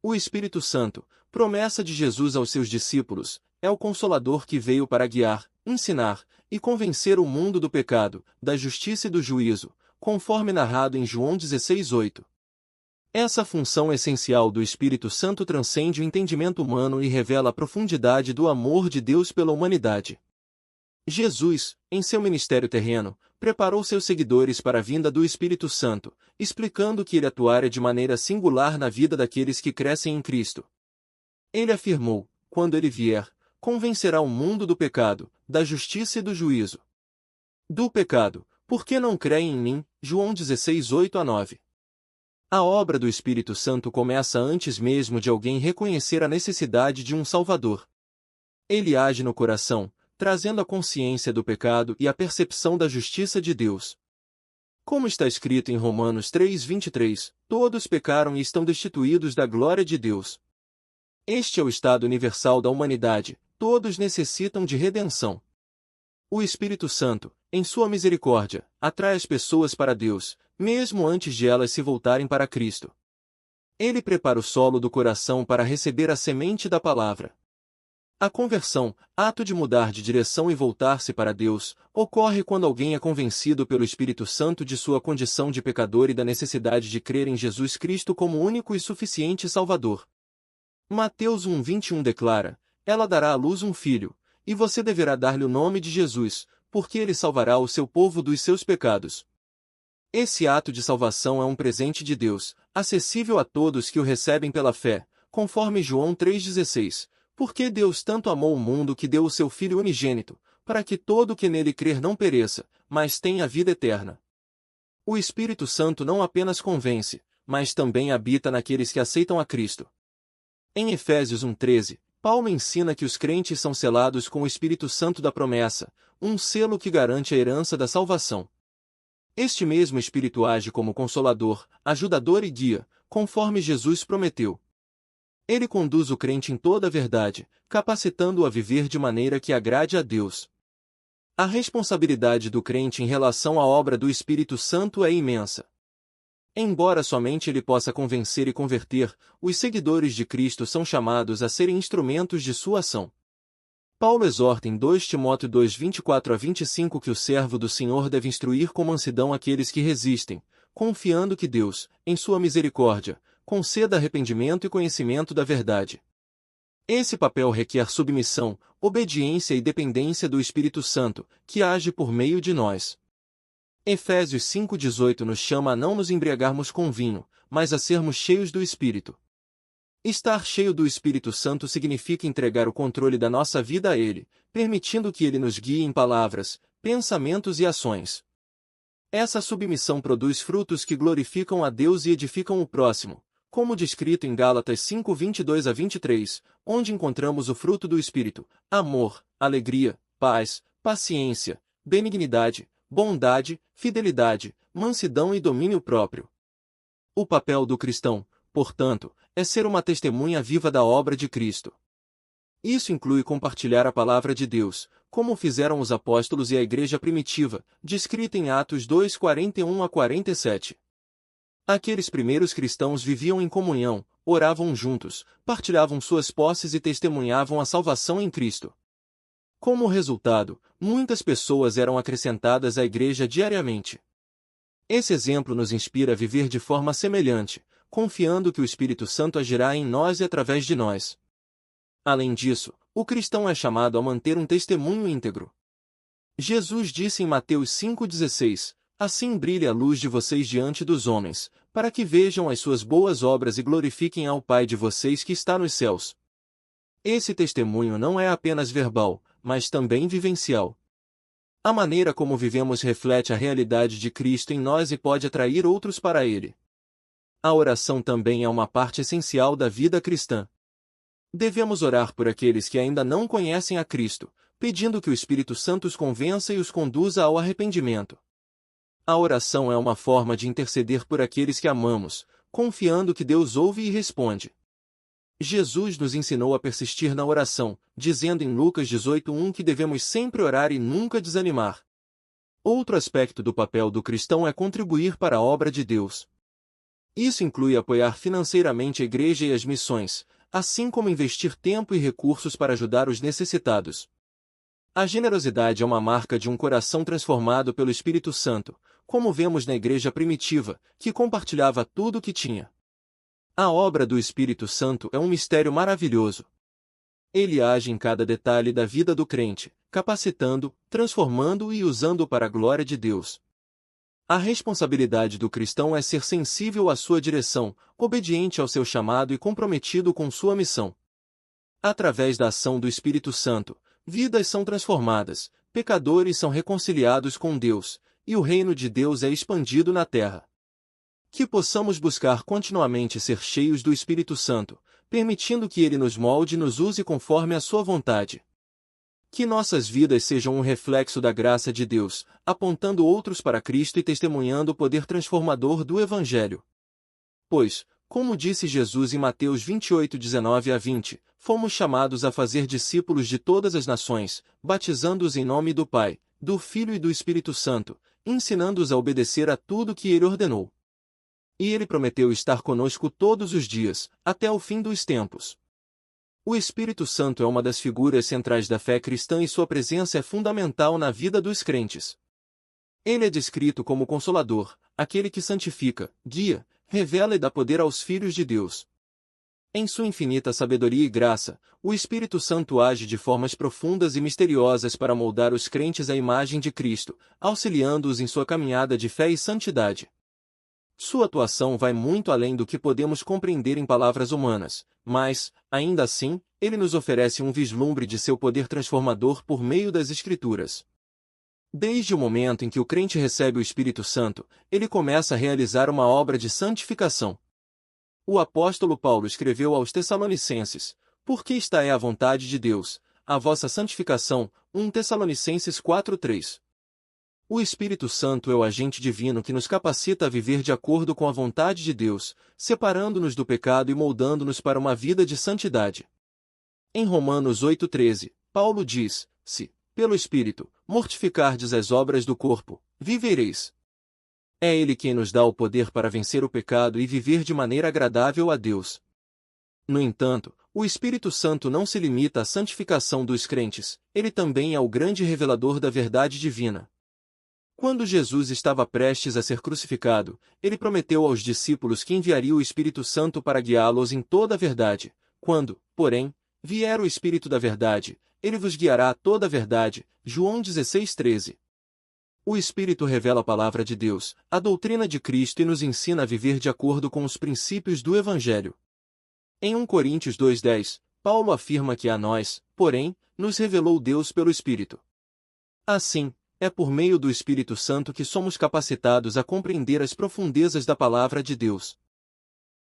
O Espírito Santo, promessa de Jesus aos seus discípulos, é o Consolador que veio para guiar, ensinar e convencer o mundo do pecado, da justiça e do juízo, conforme narrado em João 16:8. Essa função essencial do Espírito Santo transcende o entendimento humano e revela a profundidade do amor de Deus pela humanidade. Jesus, em seu ministério terreno, preparou seus seguidores para a vinda do Espírito Santo, explicando que ele atuara de maneira singular na vida daqueles que crescem em Cristo. Ele afirmou: quando ele vier, convencerá o mundo do pecado, da justiça e do juízo. Do pecado, porque não creem em mim, João 16:8-9. A obra do Espírito Santo começa antes mesmo de alguém reconhecer a necessidade de um Salvador. Ele age no coração, trazendo a consciência do pecado e a percepção da justiça de Deus. Como está escrito em Romanos 3:23, todos pecaram e estão destituídos da glória de Deus. Este é o estado universal da humanidade, todos necessitam de redenção. O Espírito Santo, em sua misericórdia, atrai as pessoas para Deus, mesmo antes de elas se voltarem para Cristo. Ele prepara o solo do coração para receber a semente da palavra. A conversão, ato de mudar de direção e voltar-se para Deus, ocorre quando alguém é convencido pelo Espírito Santo de sua condição de pecador e da necessidade de crer em Jesus Cristo como único e suficiente Salvador. Mateus 1:21 declara: ela dará à luz um filho, e você deverá dar-lhe o nome de Jesus, porque ele salvará o seu povo dos seus pecados. Esse ato de salvação é um presente de Deus, acessível a todos que o recebem pela fé, conforme João 3,16. Porque Deus tanto amou o mundo que deu o seu Filho unigênito, para que todo o que nele crer não pereça, mas tenha a vida eterna. O Espírito Santo não apenas convence, mas também habita naqueles que aceitam a Cristo. Em Efésios 1:13, Paulo ensina que os crentes são selados com o Espírito Santo da promessa, um selo que garante a herança da salvação. Este mesmo Espírito age como consolador, ajudador e guia, conforme Jesus prometeu. Ele conduz o crente em toda a verdade, capacitando-o a viver de maneira que agrade a Deus. A responsabilidade do crente em relação à obra do Espírito Santo é imensa. Embora somente ele possa convencer e converter, os seguidores de Cristo são chamados a serem instrumentos de sua ação. Paulo exorta em 2 Timóteo 2:24-25 que o servo do Senhor deve instruir com mansidão aqueles que resistem, confiando que Deus, em sua misericórdia, conceda arrependimento e conhecimento da verdade. Esse papel requer submissão, obediência e dependência do Espírito Santo, que age por meio de nós. Efésios 5:18 nos chama a não nos embriagarmos com vinho, mas a sermos cheios do Espírito. Estar cheio do Espírito Santo significa entregar o controle da nossa vida a Ele, permitindo que Ele nos guie em palavras, pensamentos e ações. Essa submissão produz frutos que glorificam a Deus e edificam o próximo, como descrito em Gálatas 5:22-23, onde encontramos o fruto do Espírito: amor, alegria, paz, paciência, benignidade, bondade, fidelidade, mansidão e domínio próprio. O papel do cristão, portanto, é ser uma testemunha viva da obra de Cristo. Isso inclui compartilhar a palavra de Deus, como fizeram os apóstolos e a igreja primitiva, descrita em Atos 2:41-47. Aqueles primeiros cristãos viviam em comunhão, oravam juntos, partilhavam suas posses e testemunhavam a salvação em Cristo. Como resultado, muitas pessoas eram acrescentadas à igreja diariamente. Esse exemplo nos inspira a viver de forma semelhante, confiando que o Espírito Santo agirá em nós e através de nós. Além disso, o cristão é chamado a manter um testemunho íntegro. Jesus disse em Mateus 5:16, assim brilhe a luz de vocês diante dos homens, para que vejam as suas boas obras e glorifiquem ao Pai de vocês que está nos céus. Esse testemunho não é apenas verbal, mas também vivencial. A maneira como vivemos reflete a realidade de Cristo em nós e pode atrair outros para Ele. A oração também é uma parte essencial da vida cristã. Devemos orar por aqueles que ainda não conhecem a Cristo, pedindo que o Espírito Santo os convença e os conduza ao arrependimento. A oração é uma forma de interceder por aqueles que amamos, confiando que Deus ouve e responde. Jesus nos ensinou a persistir na oração, dizendo em Lucas 18:1 que devemos sempre orar e nunca desanimar. Outro aspecto do papel do cristão é contribuir para a obra de Deus. Isso inclui apoiar financeiramente a igreja e as missões, assim como investir tempo e recursos para ajudar os necessitados. A generosidade é uma marca de um coração transformado pelo Espírito Santo, como vemos na igreja primitiva, que compartilhava tudo o que tinha. A obra do Espírito Santo é um mistério maravilhoso. Ele age em cada detalhe da vida do crente, capacitando, transformando e usando para a glória de Deus. A responsabilidade do cristão é ser sensível à sua direção, obediente ao seu chamado e comprometido com sua missão. Através da ação do Espírito Santo, vidas são transformadas, pecadores são reconciliados com Deus, e o reino de Deus é expandido na terra. Que possamos buscar continuamente ser cheios do Espírito Santo, permitindo que Ele nos molde e nos use conforme a sua vontade. Que nossas vidas sejam um reflexo da graça de Deus, apontando outros para Cristo e testemunhando o poder transformador do Evangelho. Pois, como disse Jesus em Mateus 28:19-20, fomos chamados a fazer discípulos de todas as nações, batizando-os em nome do Pai, do Filho e do Espírito Santo, ensinando-os a obedecer a tudo que Ele ordenou. E Ele prometeu estar conosco todos os dias, até o fim dos tempos. O Espírito Santo é uma das figuras centrais da fé cristã e sua presença é fundamental na vida dos crentes. Ele é descrito como Consolador, aquele que santifica, guia, revela e dá poder aos filhos de Deus. Em sua infinita sabedoria e graça, o Espírito Santo age de formas profundas e misteriosas para moldar os crentes à imagem de Cristo, auxiliando-os em sua caminhada de fé e santidade. Sua atuação vai muito além do que podemos compreender em palavras humanas, mas, ainda assim, ele nos oferece um vislumbre de seu poder transformador por meio das Escrituras. Desde o momento em que o crente recebe o Espírito Santo, ele começa a realizar uma obra de santificação. O apóstolo Paulo escreveu aos Tessalonicenses: "Porque esta é a vontade de Deus, a vossa santificação", 1 Tessalonicenses 4:3. O Espírito Santo é o agente divino que nos capacita a viver de acordo com a vontade de Deus, separando-nos do pecado e moldando-nos para uma vida de santidade. Em Romanos 8:13, Paulo diz: "Se, pelo Espírito, mortificardes as obras do corpo, vivereis." É Ele quem nos dá o poder para vencer o pecado e viver de maneira agradável a Deus. No entanto, o Espírito Santo não se limita à santificação dos crentes, ele também é o grande revelador da verdade divina. Quando Jesus estava prestes a ser crucificado, ele prometeu aos discípulos que enviaria o Espírito Santo para guiá-los em toda a verdade. Quando, porém, vier o Espírito da verdade, ele vos guiará a toda a verdade. João 16:13. O Espírito revela a palavra de Deus, a doutrina de Cristo e nos ensina a viver de acordo com os princípios do Evangelho. Em 1 Coríntios 2:10, Paulo afirma que a nós, porém, nos revelou Deus pelo Espírito. Assim, é por meio do Espírito Santo que somos capacitados a compreender as profundezas da palavra de Deus.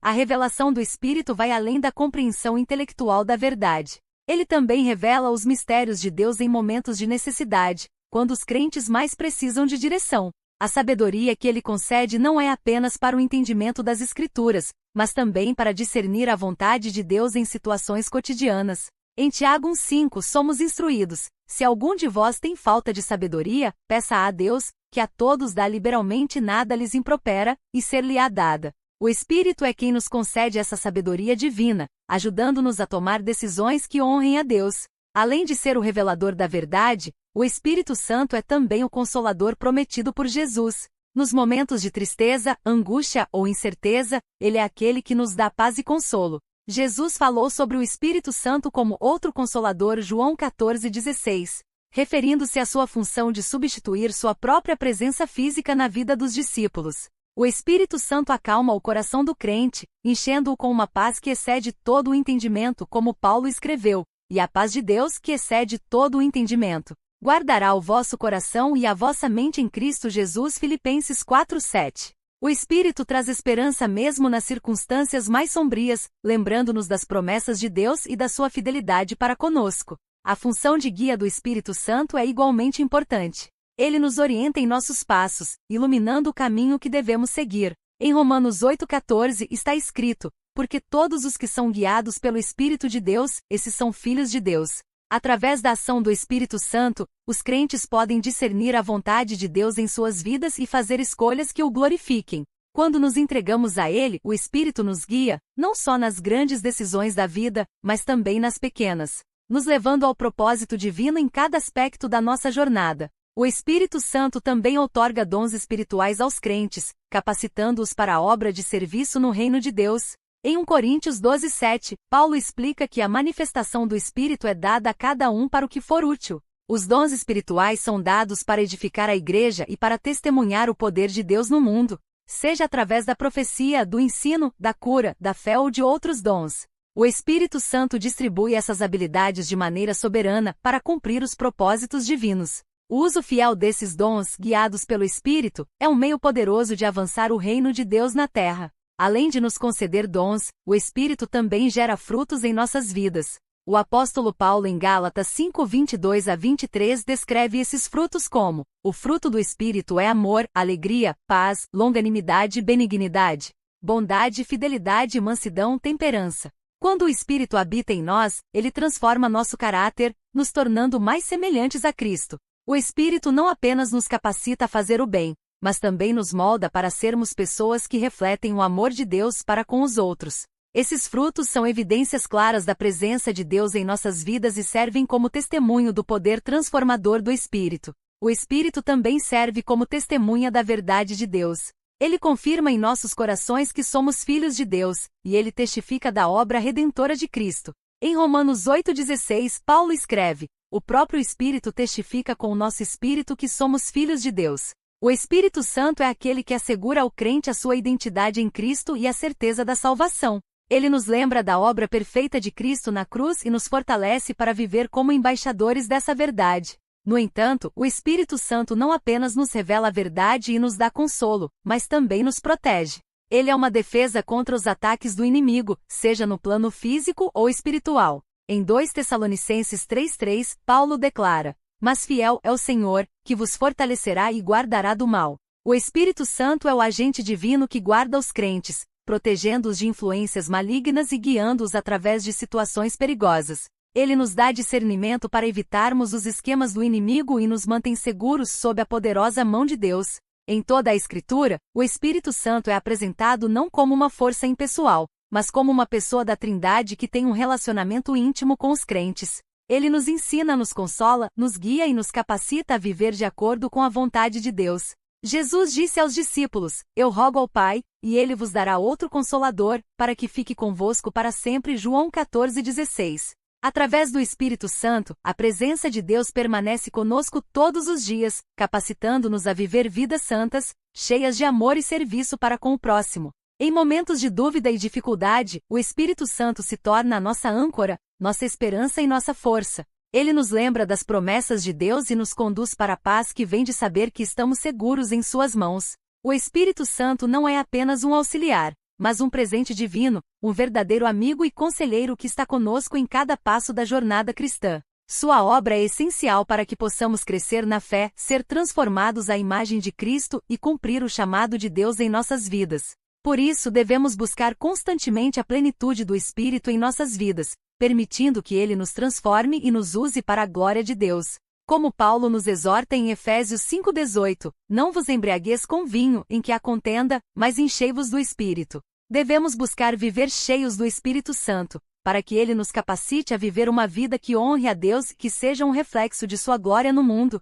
A revelação do Espírito vai além da compreensão intelectual da verdade. Ele também revela os mistérios de Deus em momentos de necessidade, quando os crentes mais precisam de direção. A sabedoria que ele concede não é apenas para o entendimento das Escrituras, mas também para discernir a vontade de Deus em situações cotidianas. Em Tiago 1:5 somos instruídos: "Se algum de vós tem falta de sabedoria, peça a Deus, que a todos dá liberalmente e nada lhes impropera, e ser-lhe-á dada." O Espírito é quem nos concede essa sabedoria divina, ajudando-nos a tomar decisões que honrem a Deus. Além de ser o revelador da verdade, o Espírito Santo é também o Consolador prometido por Jesus. Nos momentos de tristeza, angústia ou incerteza, ele é aquele que nos dá paz e consolo. Jesus falou sobre o Espírito Santo como outro Consolador, João 14:16, referindo-se à sua função de substituir sua própria presença física na vida dos discípulos. O Espírito Santo acalma o coração do crente, enchendo-o com uma paz que excede todo o entendimento, como Paulo escreveu, e a paz de Deus, que excede todo o entendimento, guardará o vosso coração e a vossa mente em Cristo Jesus. Filipenses 4:7. O Espírito traz esperança mesmo nas circunstâncias mais sombrias, lembrando-nos das promessas de Deus e da sua fidelidade para conosco. A função de guia do Espírito Santo é igualmente importante. Ele nos orienta em nossos passos, iluminando o caminho que devemos seguir. Em Romanos 8:14 está escrito: "Porque todos os que são guiados pelo Espírito de Deus, esses são filhos de Deus." Através da ação do Espírito Santo, os crentes podem discernir a vontade de Deus em suas vidas e fazer escolhas que o glorifiquem. Quando nos entregamos a Ele, o Espírito nos guia, não só nas grandes decisões da vida, mas também nas pequenas, nos levando ao propósito divino em cada aspecto da nossa jornada. O Espírito Santo também outorga dons espirituais aos crentes, capacitando-os para a obra de serviço no reino de Deus. Em 1 Coríntios 12:7, Paulo explica que a manifestação do Espírito é dada a cada um para o que for útil. Os dons espirituais são dados para edificar a igreja e para testemunhar o poder de Deus no mundo, seja através da profecia, do ensino, da cura, da fé ou de outros dons. O Espírito Santo distribui essas habilidades de maneira soberana para cumprir os propósitos divinos. O uso fiel desses dons, guiados pelo Espírito, é um meio poderoso de avançar o reino de Deus na terra. Além de nos conceder dons, o Espírito também gera frutos em nossas vidas. O apóstolo Paulo em Gálatas 5:22-23 descreve esses frutos como: o fruto do Espírito é amor, alegria, paz, longanimidade, benignidade, bondade, fidelidade, mansidão, temperança. Quando o Espírito habita em nós, ele transforma nosso caráter, nos tornando mais semelhantes a Cristo. O Espírito não apenas nos capacita a fazer o bem, mas também nos molda para sermos pessoas que refletem o amor de Deus para com os outros. Esses frutos são evidências claras da presença de Deus em nossas vidas e servem como testemunho do poder transformador do Espírito. O Espírito também serve como testemunha da verdade de Deus. Ele confirma em nossos corações que somos filhos de Deus, e ele testifica da obra redentora de Cristo. Em Romanos 8:16, Paulo escreve: o próprio Espírito testifica com o nosso espírito que somos filhos de Deus. O Espírito Santo é aquele que assegura ao crente a sua identidade em Cristo e a certeza da salvação. Ele nos lembra da obra perfeita de Cristo na cruz e nos fortalece para viver como embaixadores dessa verdade. No entanto, o Espírito Santo não apenas nos revela a verdade e nos dá consolo, mas também nos protege. Ele é uma defesa contra os ataques do inimigo, seja no plano físico ou espiritual. Em 2 Tessalonicenses 3:3, Paulo declara: mas fiel é o Senhor, que vos fortalecerá e guardará do mal. O Espírito Santo é o agente divino que guarda os crentes, protegendo-os de influências malignas e guiando-os através de situações perigosas. Ele nos dá discernimento para evitarmos os esquemas do inimigo e nos mantém seguros sob a poderosa mão de Deus. Em toda a Escritura, o Espírito Santo é apresentado não como uma força impessoal, mas como uma pessoa da Trindade que tem um relacionamento íntimo com os crentes. Ele nos ensina, nos consola, nos guia e nos capacita a viver de acordo com a vontade de Deus. Jesus disse aos discípulos: eu rogo ao Pai, e ele vos dará outro Consolador, para que fique convosco para sempre. João 14:16. Através do Espírito Santo, a presença de Deus permanece conosco todos os dias, capacitando-nos a viver vidas santas, cheias de amor e serviço para com o próximo. Em momentos de dúvida e dificuldade, o Espírito Santo se torna a nossa âncora, nossa esperança e nossa força. Ele nos lembra das promessas de Deus e nos conduz para a paz que vem de saber que estamos seguros em suas mãos. O Espírito Santo não é apenas um auxiliar, mas um presente divino, um verdadeiro amigo e conselheiro que está conosco em cada passo da jornada cristã. Sua obra é essencial para que possamos crescer na fé, ser transformados à imagem de Cristo e cumprir o chamado de Deus em nossas vidas. Por isso devemos buscar constantemente a plenitude do Espírito em nossas vidas, permitindo que ele nos transforme e nos use para a glória de Deus. Como Paulo nos exorta em Efésios 5:18, não vos embriagueis com vinho, em que há contenda, mas enchei-vos do Espírito. Devemos buscar viver cheios do Espírito Santo, para que ele nos capacite a viver uma vida que honre a Deus e que seja um reflexo de sua glória no mundo.